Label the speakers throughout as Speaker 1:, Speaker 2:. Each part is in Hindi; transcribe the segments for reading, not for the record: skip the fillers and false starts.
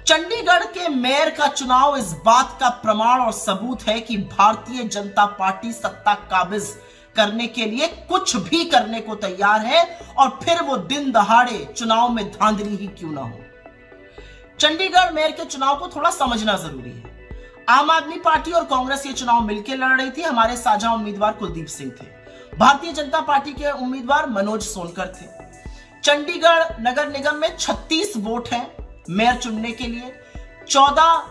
Speaker 1: चंडीगढ़ के मेयर का चुनाव इस बात का प्रमाण और सबूत है कि भारतीय जनता पार्टी सत्ता काबिज करने के लिए कुछ भी करने को तैयार है, और फिर वो दिन दहाड़े चुनाव में धांधली ही क्यों ना हो। चंडीगढ़ मेयर के चुनाव को थोड़ा समझना जरूरी है। आम आदमी पार्टी और कांग्रेस ये चुनाव मिलकर लड़ रही थी। हमारे साझा उम्मीदवार कुलदीप सिंह थे, भारतीय जनता पार्टी के उम्मीदवार मनोज सोनकर थे। चंडीगढ़ नगर निगम में 36 वोट हैं मेयर चुनने के लिए। 14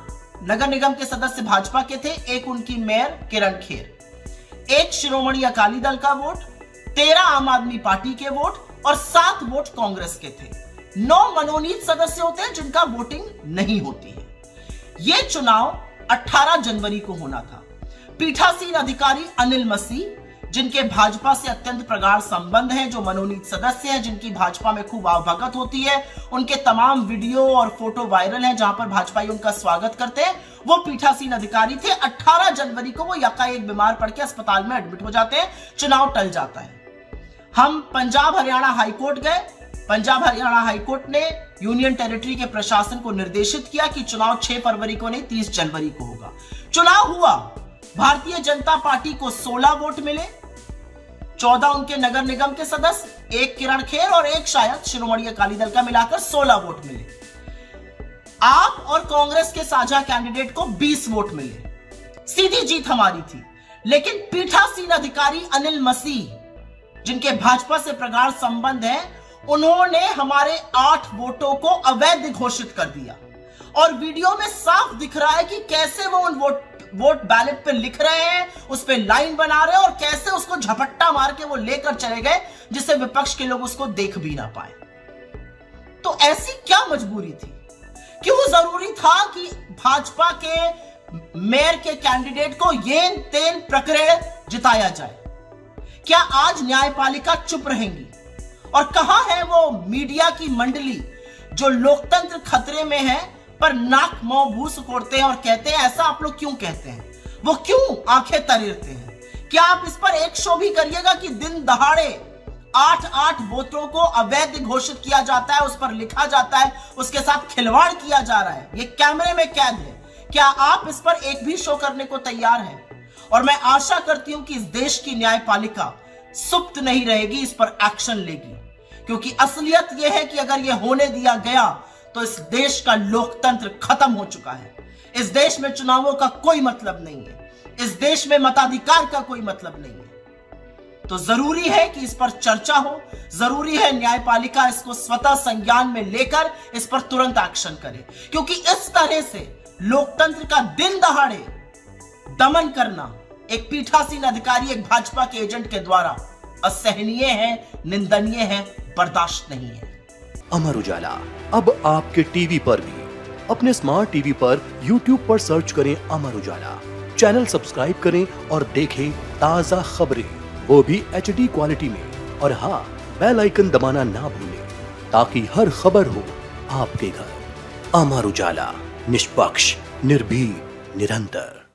Speaker 1: नगर निगम के सदस्य भाजपा के थे, एक उनकी मेयर किरण खेर, एक शिरोमणि अकाली दल का वोट, 13 आम आदमी पार्टी के वोट और 7 वोट कांग्रेस के थे। 9 मनोनीत सदस्य होते हैं जिनका वोटिंग नहीं होती है। यह चुनाव 18 जनवरी को होना था। पीठासीन अधिकारी अनिल मसीह, जिनके भाजपा से अत्यंत प्रगाढ़ संबंध हैं, जो मनोनीत सदस्य हैं, जिनकी भाजपा में खूब आवभगत होती है, उनके तमाम वीडियो और फोटो वायरल हैं जहां पर भाजपाई उनका स्वागत करते हैं, वो पीठासीन अधिकारी थे। 18 जनवरी को वो यकाएक बीमार पड़ के अस्पताल में एडमिट हो जाते हैं, चुनाव टल जाता है। हम पंजाब हरियाणा हाईकोर्ट गए। पंजाब हरियाणा हाईकोर्ट ने यूनियन टेरिटरी के प्रशासन को निर्देशित किया कि चुनाव 6 फरवरी को नहीं 30 जनवरी को होगा। चुनाव हुआ। भारतीय जनता पार्टी को 16 वोट मिले, 14 उनके नगर निगम के सदस्य, एक किरण खेर और एक शायद शिरोमणि अकाली दल का, मिलाकर 16 वोट मिले। आप और कांग्रेस के साझा कैंडिडेट को 20 वोट मिले। सीधी जीत हमारी थी। लेकिन पीठासीन अधिकारी अनिल मसीह, जिनके भाजपा से प्रगाढ़ संबंध है, उन्होंने हमारे 8 वोटों को अवैध घोषित कर दिया। और वीडियो में साफ दिख रहा है कि कैसे वो उन वोट बैलेट पे लिख रहे हैं, उस पे लाइन बना रहे हैं, और कैसे उसको झपट्टा मार के वो लेकर चले गए जिससे विपक्ष के लोग उसको देख भी ना पाए। तो ऐसी क्या मजबूरी थी? क्यों जरूरी था कि भाजपा के मेयर के कैंडिडेट को येन तेन प्रकरण जिताया जाए? क्या आज न्यायपालिका चुप रहेंगी? और कहां है वो मीडिया की मंडली जो लोकतंत्र खतरे में है पर नाक मुंह भूस कोड़ते हैं और कहते हैं ऐसा आप लोग क्यों कहते हैं? वो क्यों आंखें तरीरते हैं? क्या आप इस पर एक शो भी करिएगा कि दिन दहाड़े 8 वोटों को अवैध घोषित किया जाता है, उस पर लिखा जाता है, उसके साथ खिलवाड़ किया जा रहा है, ये कैमरे में कैद है। क्या आप इस पर एक भी शो करने को तैयार हैं? और मैं आशा करती हूं कि इस देश की न्यायपालिका सुप्त नहीं रहेगी, इस पर एक्शन लेगी, क्योंकि असलियत यह है कि अगर यह होने दिया गया तो इस देश का लोकतंत्र खत्म हो चुका है। इस देश में चुनावों का कोई मतलब नहीं है, इस देश में मताधिकार का कोई मतलब नहीं है। तो जरूरी है कि इस पर चर्चा हो, जरूरी है न्यायपालिका इसको स्वतः संज्ञान में लेकर इस पर तुरंत एक्शन करे, क्योंकि इस तरह से लोकतंत्र का दिन दहाड़े दमन करना एक पीठासीन अधिकारी, एक भाजपा के एजेंट के द्वारा असहनीय है, निंदनीय है, बर्दाश्त नहीं है।
Speaker 2: अमर उजाला अब आपके टीवी पर भी। अपने स्मार्ट टीवी पर YouTube पर सर्च करें अमर उजाला, चैनल सब्सक्राइब करें और देखें ताजा खबरें, वो भी HD क्वालिटी में। और हाँ, बेल आइकन दबाना ना भूलें ताकि हर खबर हो आपके घर। अमर उजाला, निष्पक्ष, निर्भीक, निरंतर।